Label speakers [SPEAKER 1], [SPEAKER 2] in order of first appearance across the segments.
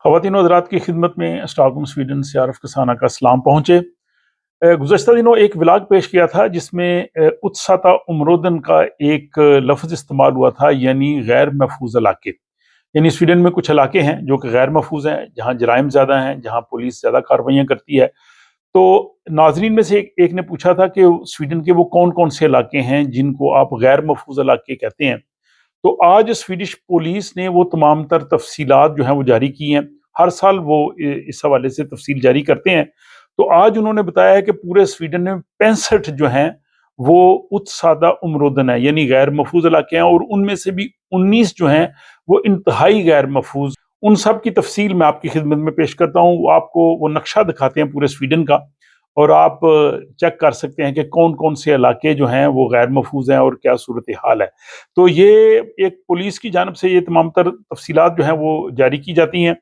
[SPEAKER 1] ख़वातीन और हज़रात की खिदमत में स्टॉकहोम स्वीडन से आरफ कसाना का सलाम पहुँचे। गुज़श्ता दिनों एक व्लॉग पेश किया था जिसमें उत्साता उम्रोदन का एक लफ्ज़ इस्तेमाल हुआ था, यानी गैर महफूज इलाके। यानी स्वीडन में कुछ इलाके हैं जो कि गैर महफूज हैं, जहाँ जराइम ज़्यादा हैं, जहाँ पुलिस ज़्यादा कार्रवाइयाँ करती है। तो नाजरीन में से एक ने पूछा था कि स्वीडन के वो कौन कौन से इलाके हैं जिनको आप गैर महफूज इलाके कहते हैं। तो आज स्वीडिश पुलिस ने वो तमाम तर तफसीलात जो हैं वो जारी की हैं। हर साल वो इस हवाले से तफसील जारी करते हैं। तो आज उन्होंने बताया है कि पूरे स्वीडन में 65 जो हैं वो उत्सादा उम्रोदन है, यानी गैर महफूज इलाके हैं, और उनमें से भी 19 जो हैं वो इंतहाई गैर महफूज। उन सब की तफसील मैं आपकी खिदमत में पेश करता हूँ। आपको वो नक्शा दिखाते हैं पूरे स्वीडन का, और आप चेक कर सकते हैं कि कौन कौन से इलाके जो हैं वो गैर महफूज हैं और क्या सूरत हाल है। तो ये एक पुलिस की जानब से ये तमाम तर तफसीलात जो हैं वो जारी की जाती हैं।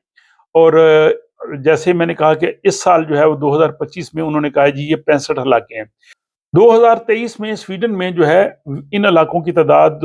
[SPEAKER 1] और जैसे मैंने कहा कि इस साल जो है वो 2025 में उन्होंने कहा है जी ये 65 इलाके हैं। 2023 में स्वीडन में जो है इन इलाकों की तादाद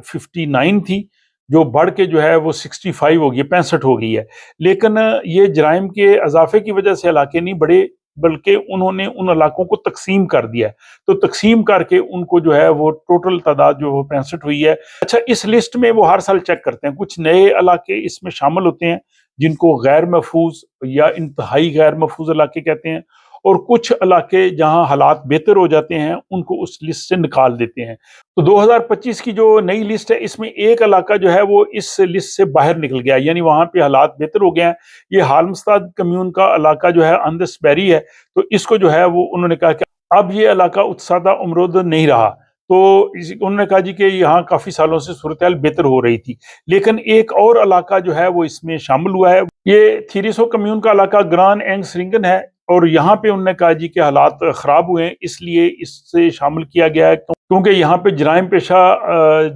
[SPEAKER 1] 59 थी, जो बढ़ के जो है वो 65 हो गई है, 65 हो गई है। लेकिन ये जराइम के इजाफे की वजह से इलाके नहीं बढ़े, बल्कि उन्होंने उन इलाकों को तकसीम कर दिया है। तो तकसीम करके उनको जो है वो टोटल तादाद जो वो 65 हुई है। अच्छा, इस लिस्ट में वो हर साल चेक करते हैं, कुछ नए इलाके इसमें शामिल होते हैं जिनको गैर महफूज या इंतहाई गैर महफूज इलाके कहते हैं, और कुछ इलाके जहां हालात बेहतर हो जाते हैं उनको उस लिस्ट से निकाल देते हैं। तो 2025 की जो नई लिस्ट है इसमें एक इलाका जो है वो इस लिस्ट से बाहर निकल गया, यानी वहां पे हालात बेहतर हो गए हैं। ये हाल्मस्टाड कम्यून का इलाका जो है अंदरस्बेरी है। तो इसको जो है वो उन्होंने कहा कि अब ये इलाका उत्सादा उम्रोद नहीं रहा। तो उन्होंने कहा जी कि यहाँ काफी सालों से सूरत हाल बेहतर हो रही थी, लेकिन एक और इलाका जो है वो इसमें शामिल हुआ है। ये थीरिसो कम्यून का इलाका ग्रान एंग्स रिंगन है, और यहाँ पे उन्होंने कहा जी कि हालात खराब हुए हैं, इसलिए इससे शामिल किया गया है क्योंकि यहाँ पे जराइम पेशा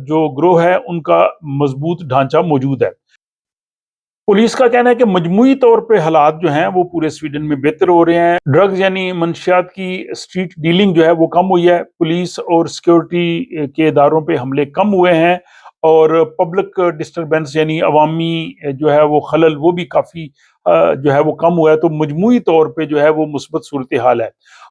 [SPEAKER 1] जो ग्रोह है उनका मजबूत ढांचा मौजूद है। पुलिस का कहना है कि मजमूई तौर पे हालात जो हैं वो पूरे स्वीडन में बेहतर हो रहे हैं। ड्रग्स यानी मंशियात की स्ट्रीट डीलिंग जो है वो कम हुई है, पुलिस और सिक्योरिटी के इदारों पे हमले कम हुए हैं, और पब्लिक डिस्टर्बेंस यानी अवामी जो है वो खलल वो भी काफ़ी जो है वो कम हुआ है। तो मजमूई तौर पे जो है वो मुस्बत सूरत हाल है।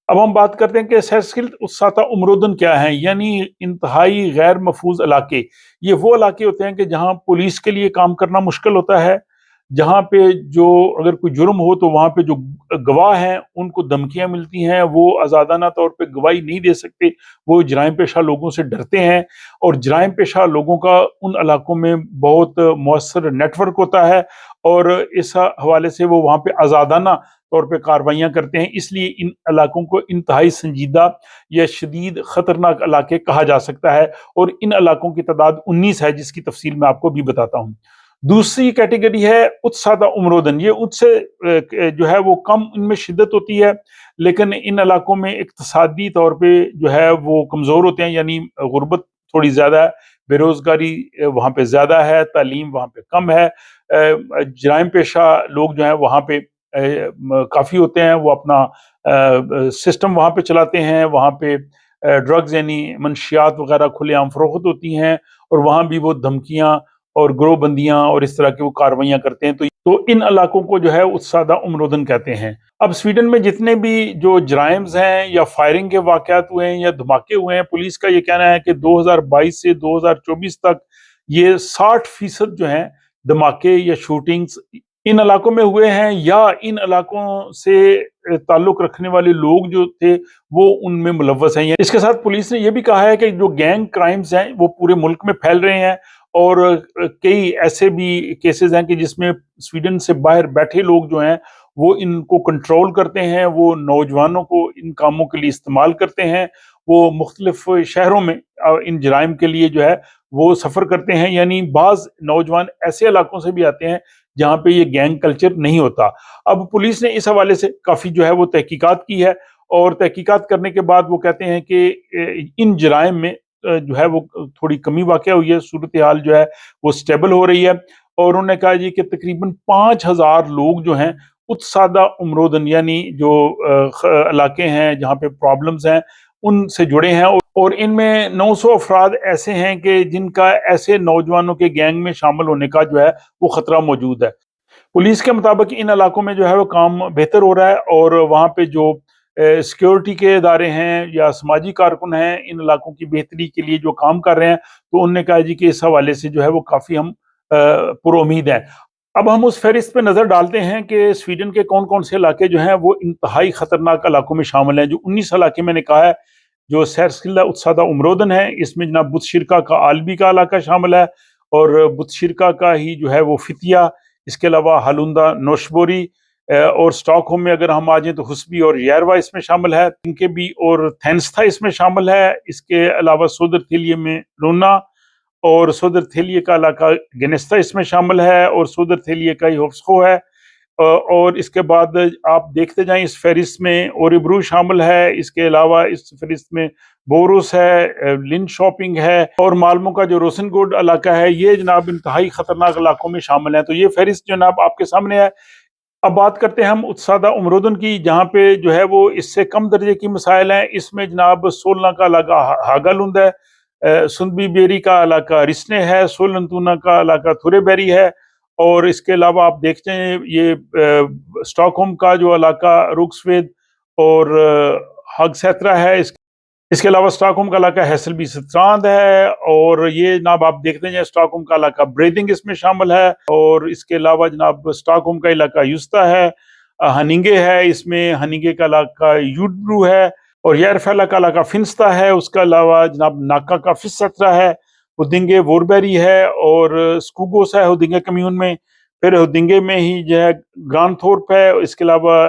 [SPEAKER 1] अब हम बात करते हैं कि सरस्किल्ड उत्साता उम्रोदन क्या है, यानी इंतहाई गैर महफूज इलाके। ये वो इलाके होते हैं कि जहाँ पुलिस के लिए काम करना मुश्किल होता है, जहाँ पे जो अगर कोई जुर्म हो तो वहाँ पे जो गवाह हैं उनको धमकियां मिलती हैं, वो आज़ादाना तौर पे गवाही नहीं दे सकते, वो जराइम पेशा लोगों से डरते हैं। और जराइम पेशा लोगों का उन इलाकों में बहुत मौसर नेटवर्क होता है, और इस हवाले से वो वहाँ पे आज़ादाना तौर पे कार्रवाइयाँ करते हैं। इसलिए इन इलाकों को इंतहाई संजीदा या शदीद ख़तरनाक इलाके कहा जा सकता है, और इन इलाकों की तादाद 19 है, जिसकी तफसील मैं आपको भी बताता हूँ। दूसरी कैटेगरी है उत्सादा उम्रोदन। ये उत्से जो है वो कम इनमें शिद्दत होती है, लेकिन इन इलाकों में इक्तसादी तौर पे जो है वो कमज़ोर होते हैं, यानी गुर्बत थोड़ी ज़्यादा है, बेरोज़गारी वहाँ पे ज़्यादा है, तालीम वहाँ पे कम है। जराइम पेशा लोग जो हैं वहाँ पे काफ़ी होते हैं, वो अपना सिस्टम वहाँ पे चलाते हैं। वहाँ पे ड्रग्स यानी मंशियात वगैरह खुलेआम फरोख्त होती हैं, और वहाँ भी वो धमकियाँ और गिरोहबंदियां और इस तरह की वो कार्रवाइयां करते हैं। तो इन इलाकों को जो है उत्सादा उम्रोदन कहते हैं। अब स्वीडन में जितने भी जो जराइम्स हैं या फायरिंग के वाकयात हुए हैं या धमाके हुए हैं, पुलिस का ये कहना है कि 2022 से 2024 तक ये 60% जो हैं धमाके या शूटिंग्स इन इलाकों में हुए हैं, या इन इलाकों से ताल्लुक रखने वाले लोग जो थे वो उनमें मुलव्वस हैं। इसके साथ पुलिस ने यह भी कहा है कि जो गैंग क्राइम्स हैं वो पूरे मुल्क में फैल रहे हैं, और कई ऐसे भी केसेस हैं कि जिसमें स्वीडन से बाहर बैठे लोग जो हैं वो इनको कंट्रोल करते हैं, वो नौजवानों को इन कामों के लिए इस्तेमाल करते हैं, वो मुख्तलिफ शहरों में इन जराइम के लिए जो है वो सफ़र करते हैं। यानी बाज़ नौजवान ऐसे इलाकों से भी आते हैं जहाँ पे ये गैंग कल्चर नहीं होता। अब पुलिस ने इस हवाले से काफ़ी जो है वो तहकीकात की है, और तहकीकात करने के बाद वो कहते हैं कि इन जराइम में जो है वो थोड़ी कमी वाक़या हुई है, सूरत हाल जो है वो स्टेबल हो रही है। और उन्होंने कहा जी कि तकरीबन 5000 लोग जो हैं उत्सादा उम्रोदन यानी जो इलाके हैं जहाँ पे प्रॉब्लम्स हैं उनसे जुड़े हैं, और इनमें 900 अफराद ऐसे हैं कि जिनका ऐसे नौजवानों के गैंग में शामिल होने का जो है वो खतरा मौजूद है। पुलिस के मुताबिक इन इलाकों में जो है वो काम बेहतर हो रहा है और वहाँ पे जो सिक्योरिटी के इदारे हैं या समाजी कारकुन हैं इन इलाकों की बेहतरी के लिए जो काम कर रहे हैं, तो उन्होंने कहा जी कि इस हवाले से जो है वो काफ़ी हम पुरुम्मीद हैं। अब हम उस फहरिस्त पे नज़र डालते हैं कि स्वीडन के कौन-कौन से इलाके जो हैं वो इंतहाई ख़तरनाक इलाकों में शामिल हैं। जो 19 इलाके मैंने कहा है, जो सैरसिल्ला उत्सादा उमरोदन है, इसमें जनाब बुतशिरका का आलबी का इलाका शामिल है और बुतशिरका का ही जो है वो फितिया, इसके अलावा हालुंदा नोशबोरी और स्टॉकहोम में अगर हम आ जाएं तो हुस्बी और यरवा इसमें शामिल है, इनके भी और थेंस्था इसमें शामिल है। इसके अलावा सोदरथेलिये में रोना और सोदरथेलिये का इलाका गेनेस्ता इसमें शामिल है और सोदरथेलिये का ही होफ्स्को है। और इसके बाद आप देखते जाएं इस फहरिस्त में ओरिब्रू शामिल है, इसके अलावा इस फहरिस्त में बोरुस है, लिन शॉपिंग है और मालमो का जो रोशनगोड इलाका है, ये जनाब इंतहाई खतरनाक इलाकों में शामिल है। तो ये फहरिस्त जनाब आपके सामने है। अब बात करते हैं हम उत्सादा उमरोदन की, जहाँ पे जो है वो इससे कम दर्जे की मसाइल हैं। इसमें जनाब सोलना का इलाका हागालुंद है, सुंदबी बेरी का इलाका रिसने है, सोलंतुना का इलाका थुरेबेरी है और इसके अलावा आप देखते हैं ये स्टॉकहोम का जो इलाका रुक्सवेद और हगसेत्रा है। इसके अलावा स्टॉकहोम का इलाका हैसलबी सत्रांद है और ये जनाब आप देखते हैं स्टॉकहोम का इलाका ब्रेदिंग इसमें शामिल है और इसके अलावा जनाब स्टॉकहोम का इलाका युस्ता है, हनिंगे है, इसमें हनिंगे का इलाका यूडब्रू है और यारफेला का इलाका फिंस्ता है। उसके अलावा जनाब नाका का फिसत्रा है, हुदिंगे वोरबेरी है और स्कूगोस है हुदिंगे कम्यून में। फिर हुदिंगे में ही जो है ग्रानथोर्प है। इसके अलावा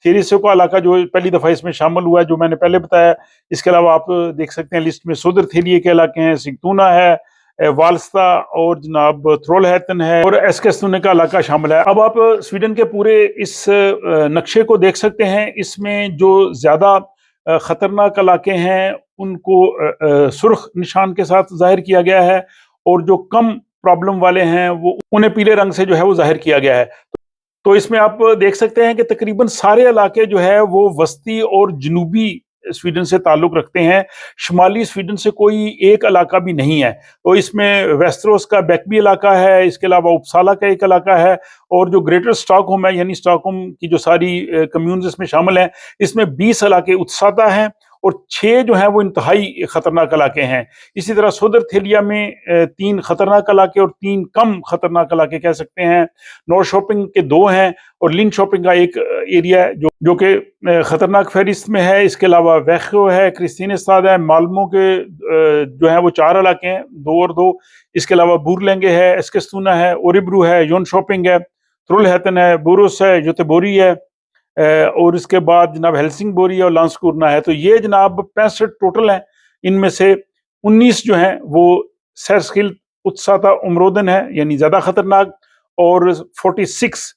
[SPEAKER 1] थेरेसो का इलाका जो पहली दफ़ा इसमें शामिल हुआ है, जो मैंने पहले बताया। इसके अलावा आप देख सकते हैं लिस्ट में सोदरथेलिये के इलाके हैं, सिगतूना है, वाल्स्ता और जनाब थ्रोलहैतन है और एस्केस्तुने का इलाका शामिल है। अब आप स्वीडन के पूरे इस नक्शे को देख सकते हैं। इसमें जो ज़्यादा खतरनाक इलाके हैं उनको सुर्ख निशान के साथ जाहिर किया गया है और जो कम प्रॉब्लम वाले हैं वो उन्हें पीले रंग से जो है वो जाहिर किया गया है। तो इसमें आप देख सकते हैं कि तकरीबन सारे इलाके जो है वो वस्ती और जनूबी स्वीडन से ताल्लुक रखते हैं, शुमाली स्वीडन से कोई एक इलाका भी नहीं है। तो इसमें वेस्टरोस का बैकबी इलाका है, इसके अलावा उपसाला का एक इलाका है और जो ग्रेटर स्टॉकहोम है यानी स्टॉकहोम की जो सारी कम्यून्स इसमें शामिल हैं, इसमें 20 इलाके उत्सादा हैं और 6 जो हैं वो इंतहाई खतरनाक इलाके हैं। इसी तरह सोदरथेलिया में 3 खतरनाक इलाके और 3 कम खतरनाक इलाके कह सकते हैं। नॉर्थ शॉपिंग के 2 हैं और लिन शॉपिंग का एक एरिया है जो कि खतरनाक फहरिस्त में है। इसके अलावा वैख्यो है, क्रिस्तीनेस्ताद है, मालमो के जो है वो 4 इलाके हैं, 2 और 2। इसके अलावा बुरलेंगे है, एस्केस्तुना है, ओरिब्रू है, योन शॉपिंग है, थ्रुलहैतन है, बुरुस है, योतेबोरी है और इसके बाद जनाब हेल्सिंगबोरी और लांसकुरना है। तो ये जनाब 65 टोटल हैं। इनमें से 19 जो हैं वो सैरस्खिल उत्साता उमरोदन है यानी ज्यादा खतरनाक और 46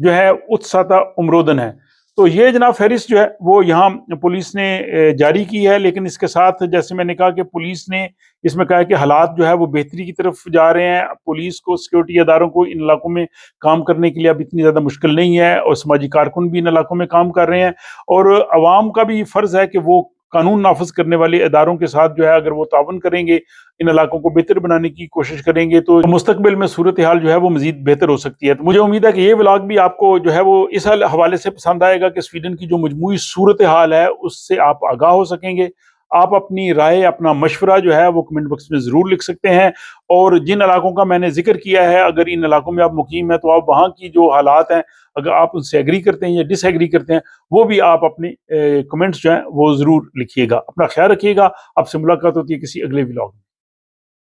[SPEAKER 1] जो है उत्साता उमरोदन है। तो ये जनाब फहरिस्त जो है वो यहाँ पुलिस ने जारी की है, लेकिन इसके साथ जैसे मैंने कहा कि पुलिस ने इसमें कहा कि हालात जो है वो बेहतरी की तरफ जा रहे हैं। पुलिस को, सिक्योरिटी अदारों को इन इलाकों में काम करने के लिए अब इतनी ज़्यादा मुश्किल नहीं है और समाजी कारकुन भी इन इलाकों में काम कर रहे हैं और अवाम का भी फ़र्ज़ है कि वो कानून नाफिज करने वाले इदारों के साथ जो है अगर वो तावन करेंगे, इन इलाकों को बेहतर बनाने की कोशिश करेंगे तो मुस्तकबिल में सूरत हाल जो है वो मजीद बेहतर हो सकती है। तो मुझे उम्मीद है कि ये व्लॉग भी आपको जो है वो इस हवाले से पसंद आएगा कि स्वीडन की जो मजमूई सूरत हाल है उससे आप आगाह हो सकेंगे। आप अपनी राय, अपना मशवरा जो है वो कमेंट बॉक्स में ज़रूर लिख सकते हैं और जिन इलाकों का मैंने जिक्र किया है, अगर इन इलाकों में आप मुकीम हैं तो आप वहाँ की जो हालात हैं, अगर आप उनसे एग्री करते हैं या डिसएग्री करते हैं, वो भी आप अपने कमेंट्स जो हैं वो ज़रूर लिखिएगा। अपना ख्याल रखिएगा। आपसे मुलाकात होती है किसी अगले व्लॉग में।